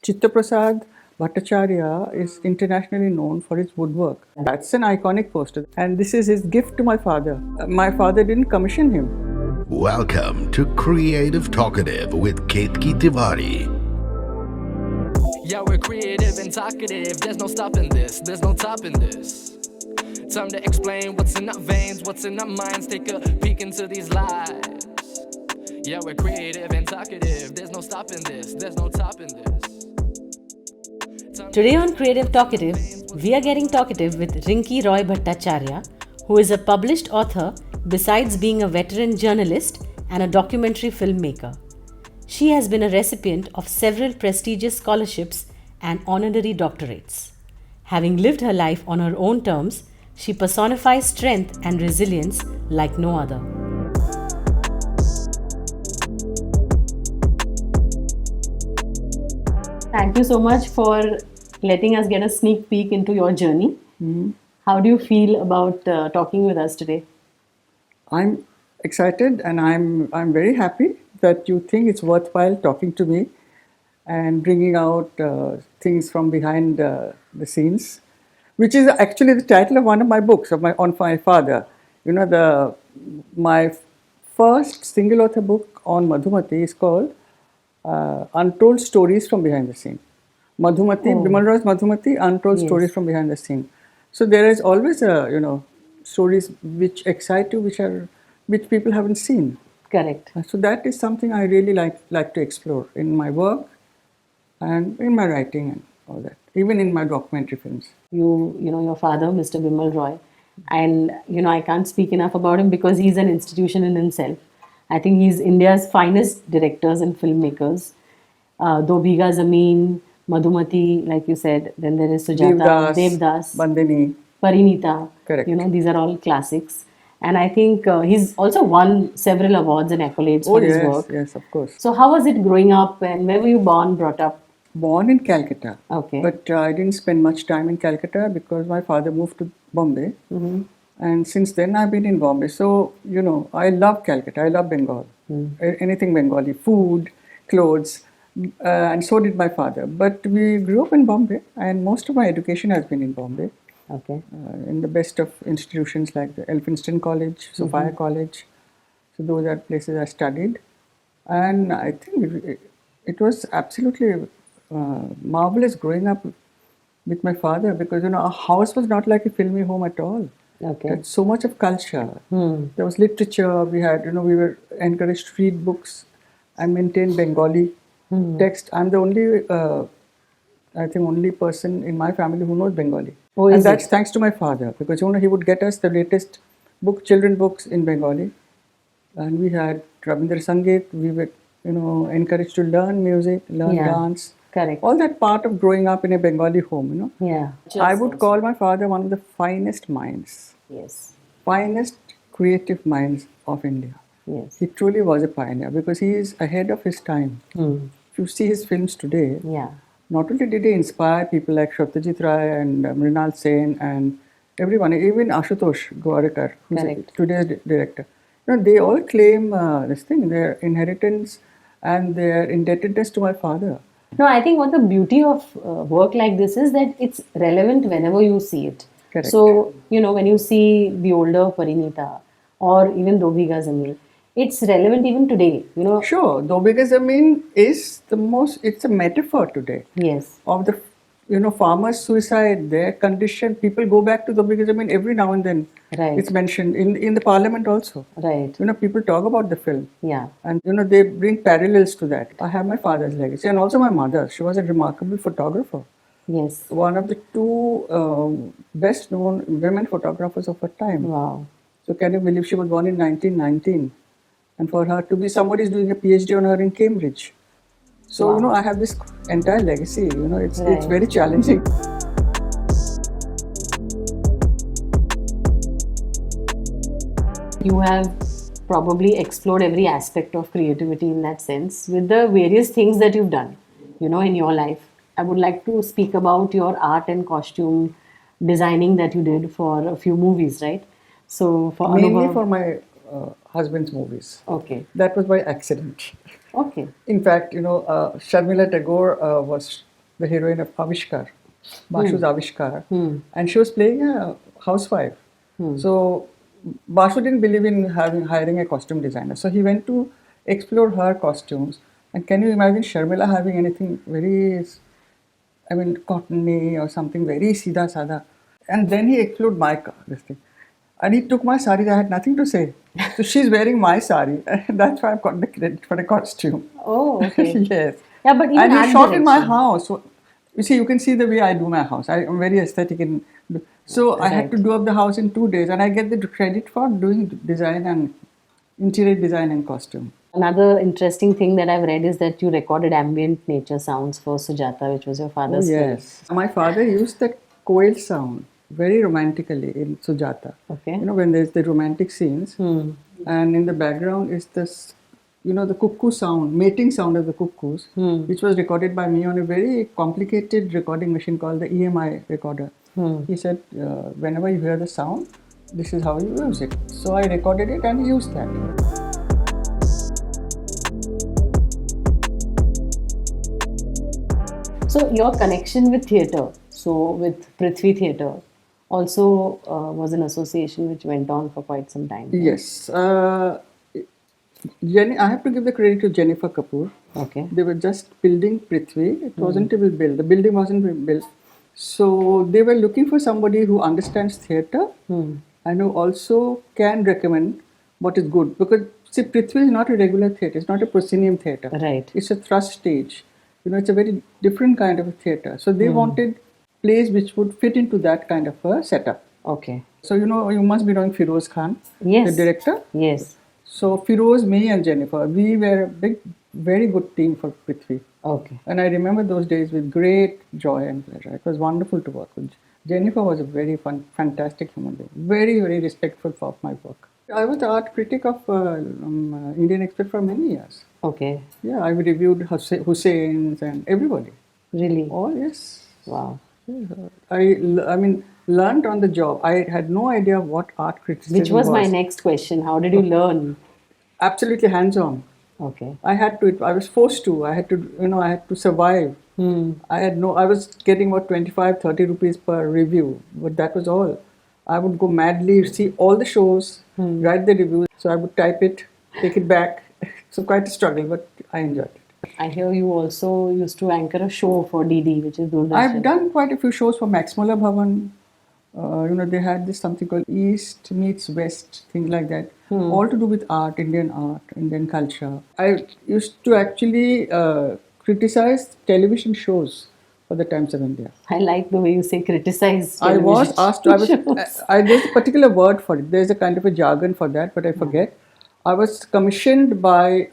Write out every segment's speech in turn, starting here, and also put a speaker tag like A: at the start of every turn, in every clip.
A: Chittaprasad Bhattacharya is internationally known for his woodwork. That's an iconic poster, and this is his gift to my father. My father didn't commission him.
B: Welcome to Creative Talkative with Ketki Tewary.
C: Yeah, we're creative and talkative. There's no stopping this, there's no topping this. Time to explain what's in our veins, what's in our minds. Take a peek into these lives. Yeah, we're creative and talkative. There's no stopping this, there's no topping this.
D: Today on Creative Talkative, we are getting talkative with Rinki Roy Bhattacharya, who is a published author besides being a veteran journalist and a documentary filmmaker. She has been a recipient of several prestigious scholarships and honorary doctorates. Having lived her life on her own terms, she personifies strength and resilience like no other. Thank you so much for letting us get a sneak peek into your journey. How do you feel about talking with us today?
A: I'm excited, and I'm very happy that you think it's worthwhile talking to me and bringing out things from behind the scenes, which is actually the title of one of my books on my father. You know, my first single author book on Madhumati is called Untold Stories from Behind the Scene. Bimal Roy's Madhumati, Untold Stories from Behind the Scene. So there is always stories which excite you, which people haven't seen.
D: Correct.
A: So that is something I really like to explore in my work and in my writing and all that, even in my documentary films.
D: You know, your father, Mr. Bimal Roy, and I can't speak enough about him because he's an institution in himself. I think he's India's finest directors and filmmakers. Do Bhiga Zameen, Madhumati, like you said, then there is Sujata, Devdas,
A: Bandini,
D: Parinita.
A: Correct.
D: These are all classics. And I think he's also won several awards and accolades for his work.
A: Yes, of course.
D: So how was it growing up, and where were you born, brought up?
A: Born in Calcutta.
D: Okay.
A: But I didn't spend much time in Calcutta because my father moved to Bombay. And since then I've been in Bombay. So, I love Calcutta. I love Bengal. Anything Bengali, food, clothes. And so did my father. But we grew up in Bombay, and most of my education has been in Bombay.
D: Okay.
A: In the best of institutions like the Elphinstone College, Sophia College. So those are places I studied. And I think it was absolutely marvelous growing up with my father, because our house was not like a filmy home at all.
D: Okay.
A: Had so much of culture. There was literature. We had, we were encouraged to read books and maintain Bengali text. I'm the only person in my family who knows Bengali.
D: Oh,
A: and
D: is
A: that's
D: it?
A: thanks to my father, because he would get us the latest children books in Bengali, and we had Rabindra Sangeet. We were, encouraged to learn music, learn dance.
D: Correct.
A: All that part of growing up in a Bengali home,
D: Yeah.
A: I would call my father one of the finest minds,
D: Yes.
A: finest creative minds of India.
D: Yes.
A: He truly was a pioneer because he is ahead of his time. If you see his films today,
D: Yeah.
A: not only did he inspire people like Satyajit Ray and Mrinal Sen and everyone, even Ashutosh Gowarekar, who's today's director, they all claim their inheritance and their indebtedness to my father.
D: No, I think what the beauty of work like this is that it's relevant whenever you see it.
A: Correct.
D: So, when you see the older Parinita or even Do Bhiga Zameen, it's relevant even today,
A: Sure, though, because is it's a metaphor today.
D: Yes.
A: Of the, farmers' suicide, their condition. People go back to the, because every now and then
D: Right.
A: it's mentioned in the parliament also.
D: Right.
A: People talk about the film.
D: Yeah.
A: And, they bring parallels to that. I have my father's legacy and also my mother. She was a remarkable photographer.
D: Yes.
A: One of the two best known women photographers of her time.
D: Wow.
A: So can you believe she was born in 1919? And for her to be, somebody's doing a PhD on her in Cambridge. So,
D: Wow.
A: I have this entire legacy, it's
D: Right.
A: very challenging.
D: You have probably explored every aspect of creativity in that sense with the various things that you've done, in your life. I would like to speak about your art and costume designing that you did for a few movies, right? So for
A: Mainly
D: Anubhav-
A: for my husband's movies.
D: Okay.
A: That was by accident.
D: Okay.
A: In fact, Sharmila Tagore was the heroine of Avishkar, Bashu's Avishkar, and she was playing a housewife. So Bashu didn't believe in hiring a costume designer, so he went to explore her costumes. And can you imagine Sharmila having anything very, I mean, cottony or something very sida sada? And then he explored my this thing. And he took my sari. I had nothing to say. So she's wearing my sari. And that's why I've got the credit for the costume.
D: Oh, okay.
A: Yes.
D: Yeah, but even
A: And
D: art
A: he shot in my
D: direction.
A: house. So, you see, you can see the way I do my house. I'm very aesthetic. So I had to do up the house in 2 days. And I get the credit for doing design and interior design and costume.
D: Another interesting thing that I've read is that you recorded ambient nature sounds for Sujata, which was your father's film.
A: Yes. My father used that koel sound very romantically in Sujata.
D: Okay.
A: You know, when there's the romantic scenes, and in the background is this, you know, the cuckoo sound, mating sound of the cuckoos, which was recorded by me on a very complicated recording machine called the EMI recorder. He said, whenever you hear the sound, this is how you use it. So I recorded it and used that.
D: So your connection with theatre, so with Prithvi Theatre, also was an association which went on for quite some time. right?
A: Yes. I have to give the credit to Jennifer Kapoor.
D: Okay.
A: They were just building Prithvi. It wasn't even built. The building wasn't built. So they were looking for somebody who understands theatre and who also can recommend what is good. Because see, Prithvi is not a regular theatre. It's not a proscenium theatre.
D: Right.
A: It's a thrust stage. You know, it's a very different kind of a theatre. So they wanted plays which would fit into that kind of a setup.
D: Okay.
A: So you know, you must be knowing Feroz Khan,
D: Yes.
A: the director.
D: Yes.
A: So Feroz, me and Jennifer, we were a big, very good team for Prithvi.
D: Okay.
A: And I remember those days with great joy and pleasure. It was wonderful to work with. Jennifer was a very fantastic human being. Very, very respectful of my work. I was the art critic of Indian Express for many years.
D: Okay.
A: Yeah, I reviewed Hussein's and everybody.
D: Really?
A: Oh, yes.
D: Wow.
A: I mean, learned on the job. I had no idea what art criticism
D: Which was my next question. How did you learn?
A: Absolutely hands-on.
D: Okay.
A: I was forced to. I had to survive. I was getting about 25, 30 rupees per review, but that was all. I would go madly, see all the shows, write the reviews. So I would type it, take it back. So quite a struggle, but I enjoyed it.
D: I hear you also used to anchor a show for DD, which is Doordarshan.
A: I've done quite a few shows for Max Muller Bhavan. They had this something called East Meets West, things like that. All to do with art, Indian culture. I used to actually criticize television shows for the Times of India.
D: I like the way you say criticize.
A: I was
D: television
A: asked to,
D: shows.
A: there's a particular word for it. There's a kind of a jargon for that, but I forget. I was commissioned by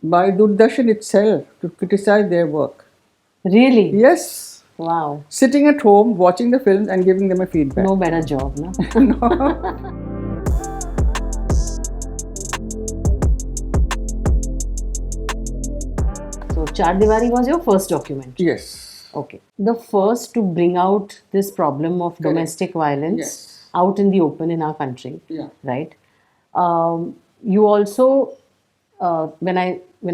A: Doordarshan itself to criticize their work.
D: Really?
A: Yes.
D: Wow.
A: Sitting at home, watching the films and giving them a feedback.
D: No better job, no? So, Char Diwali was your first document.
A: Yes.
D: Okay. The first to bring out this problem of domestic violence
A: Yes.
D: out in the open in our country.
A: Yeah.
D: Right. You also, when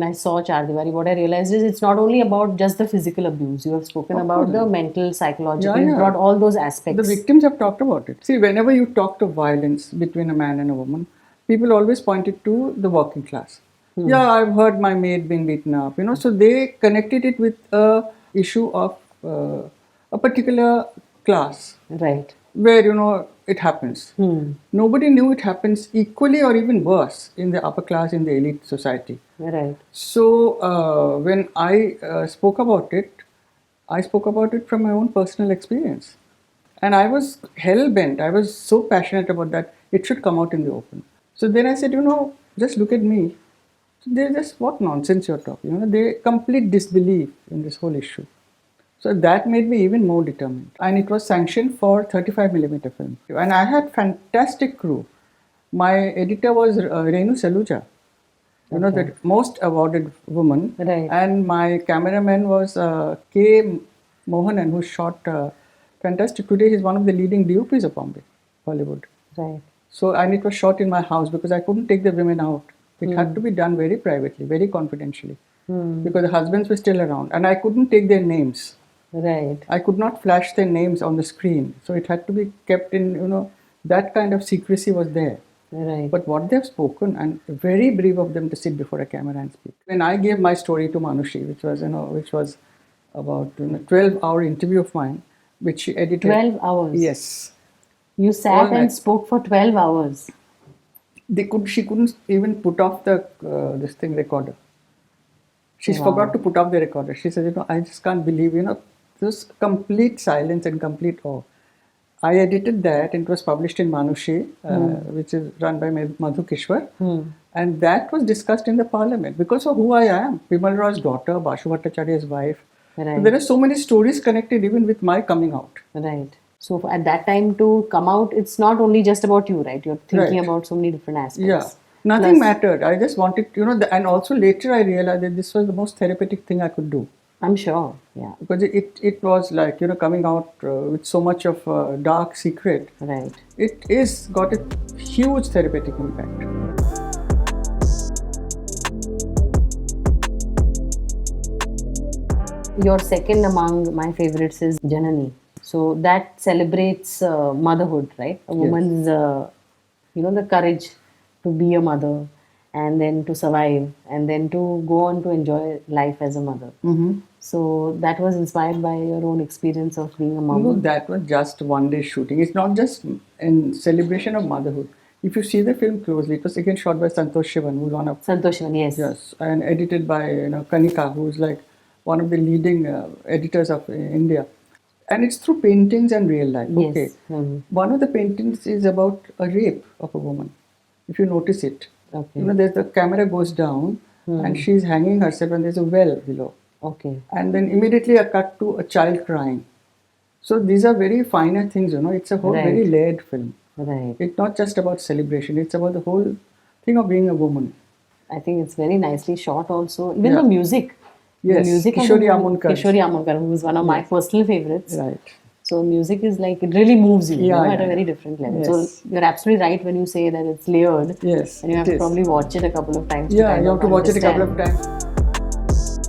D: I saw Char Diwali, what I realized is it's not only about just the physical abuse. You have spoken about the mental, psychological. You brought all those aspects.
A: The victims have talked about it. See, whenever you talk of violence between a man and a woman, people always point it to the working class. Yeah, I've heard my maid being beaten up. So they connected it with a issue of a particular class.
D: Right.
A: Where, it happens. Nobody knew it happens equally or even worse in the upper class, in the elite society.
D: Right.
A: So when I spoke about it from my own personal experience. And I was hell-bent. I was so passionate about that. It should come out in the open. So then I said, just look at me. They just, what nonsense you're talking. They complete disbelief in this whole issue. So that made me even more determined. And it was sanctioned for 35mm film. And I had fantastic crew. My editor was Renu Saluja, the most awarded woman.
D: Right.
A: And my cameraman was K. Mohanan, who shot fantastic. Today he's one of the leading DOPs of Bombay, Bollywood.
D: Right.
A: So, and it was shot in my house because I couldn't take the women out. It had to be done very privately, very confidentially. because the husbands were still around, and I couldn't take their names.
D: Right.
A: I could not flash their names on the screen, so it had to be kept in, that kind of secrecy was there.
D: Right.
A: But what they've spoken, and very brave of them to sit before a camera and speak. When I gave my story to Manushi, which was about 12-hour interview of mine, which she edited.
D: 12 hours?
A: Yes.
D: You
A: All
D: sat
A: night.
D: and spoke for 12 hours.
A: She couldn't even put off the recorder. She forgot to put off the recorder. She said, I just can't believe, this complete silence and complete awe. I edited that, and it was published in Manushi, which is run by Madhu Kishwar. And that was discussed in the parliament because of who I am. Bimal Roy's daughter, Bashu Bhattacharya's wife.
D: Right.
A: So there are so many stories connected even with my coming out.
D: Right. So at that time to come out, it's not only just about you, right? You're thinking
A: Right.
D: about so many different aspects.
A: Yeah. Nothing
D: Plus-
A: mattered. I just wanted, and also later I realized that this was the most therapeutic thing I could do.
D: I'm sure. Yeah.
A: Because it was like, coming out with so much of dark secret.
D: Right.
A: It is got a huge therapeutic impact.
D: Your second among my favorites is Janani. So that celebrates motherhood, right? A woman's, the courage to be a mother and then to survive and then to go on to enjoy life as a mother. So that was inspired by your own experience of being a mom.
A: No, that was just one day shooting. It's not just in celebration of motherhood. If you see the film closely, it was again shot by Santosh Shivan, who's one of
D: Santoshan, yes.
A: yes, and edited by Kanika, who's like one of the leading editors of India. And it's through paintings and real life.
D: Yes.
A: Okay. One of the paintings is about a rape of a woman. If you notice it,
D: Okay.
A: there's the camera goes down and she's hanging herself, and there's a well below.
D: Okay.
A: And then immediately a cut to a child crying. So these are very finer things, It's a whole
D: Right.
A: very layered film.
D: Right.
A: It's not just about celebration. It's about the whole thing of being a woman.
D: I think it's very nicely shot also. Even
A: Yeah.
D: the music.
A: Yes,
D: The music of
A: Kishori
D: the movie-
A: Amonkar.
D: Kishori Amonkar, who is one of my personal favorites.
A: Right.
D: So music is like, it really moves you,
A: Yeah,
D: at a
A: yeah.
D: very different level.
A: Yes.
D: So you're absolutely right when you say that it's layered.
A: Yes,
D: And you have
A: it
D: to
A: is.
D: probably watch it a couple of times.
A: Yeah, you have to watch it a couple of
D: times.
A: times.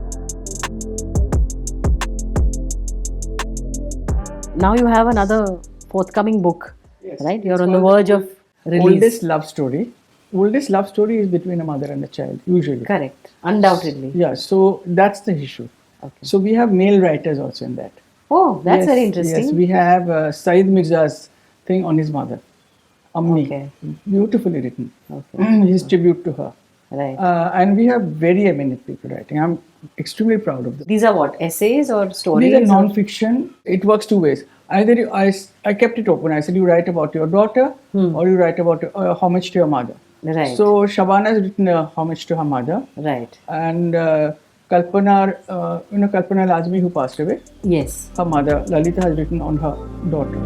D: Now you have another forthcoming book,
A: Yes.
D: right? You're
A: It's
D: on the
A: called
D: verge of release.
A: Oldest love story. Oldest love story is between a mother and a child, usually.
D: Correct. Undoubtedly.
A: Yeah, so that's the issue.
D: Okay.
A: So we have male writers also in that.
D: Oh, that's
A: Yes,
D: very interesting.
A: Yes, we have Saeed Mirza's thing on his mother, Ammi.
D: Okay.
A: Beautifully written.
D: Okay.
A: His tribute to her.
D: Right.
A: And we have very eminent people writing. I'm extremely proud of them.
D: These are what? Essays or stories?
A: These are
D: or-
A: non-fiction. It works two ways. Either I kept it open. I said you write about your daughter or you write about homage to your mother.
D: Right.
A: So Shabana has written a homage to her mother,
D: Right.
A: and Kalpana, Kalpana Lazmi, who passed away,
D: Yes.
A: her mother Lalita has written on her daughter.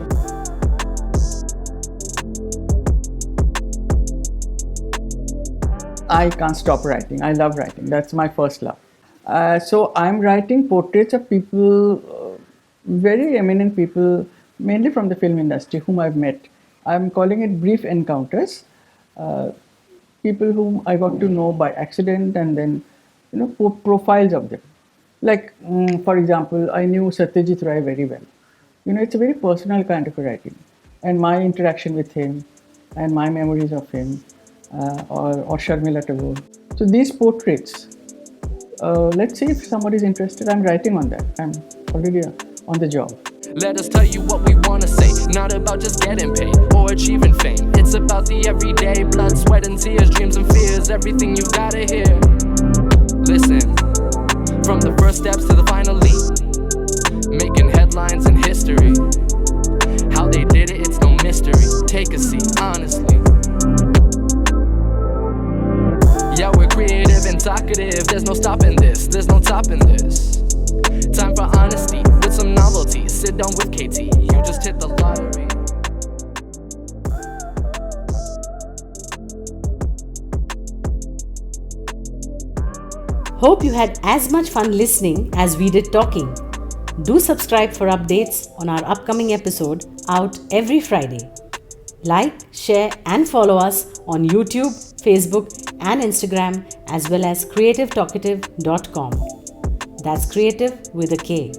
A: I can't stop writing. I love writing. That's my first love. So I'm writing portraits of people, very eminent people, mainly from the film industry, whom I've met. I'm calling it brief encounters. People whom I got to know by accident, and then profiles of them. Like, for example, I knew Satyajit Ray very well. It's a very personal kind of a writing, and my interaction with him, and my memories of him, or Sharmila Tagore. So these portraits, let's see if somebody is interested. I'm writing on that. I'm already on the job.
C: Let us tell you what we wanna say. Not about just getting paid or achieving fame. It's about the everyday blood, sweat, and tears, dreams and fears, everything you gotta hear. Listen, from the first steps to the final leap, making headlines in history. How they did it, it's no mystery. Take a seat, honestly. Yeah, we're creative and talkative. There's no stopping this, there's no topping this. Time for honesty with some novelty. Sit down with KT, you just hit the lottery.
D: Hope you had as much fun listening as we did talking. Do subscribe for updates on our upcoming episode out every Friday. Like, share, and follow us on YouTube, Facebook, and Instagram, as well as creativetalkative.com. That's creative with a K.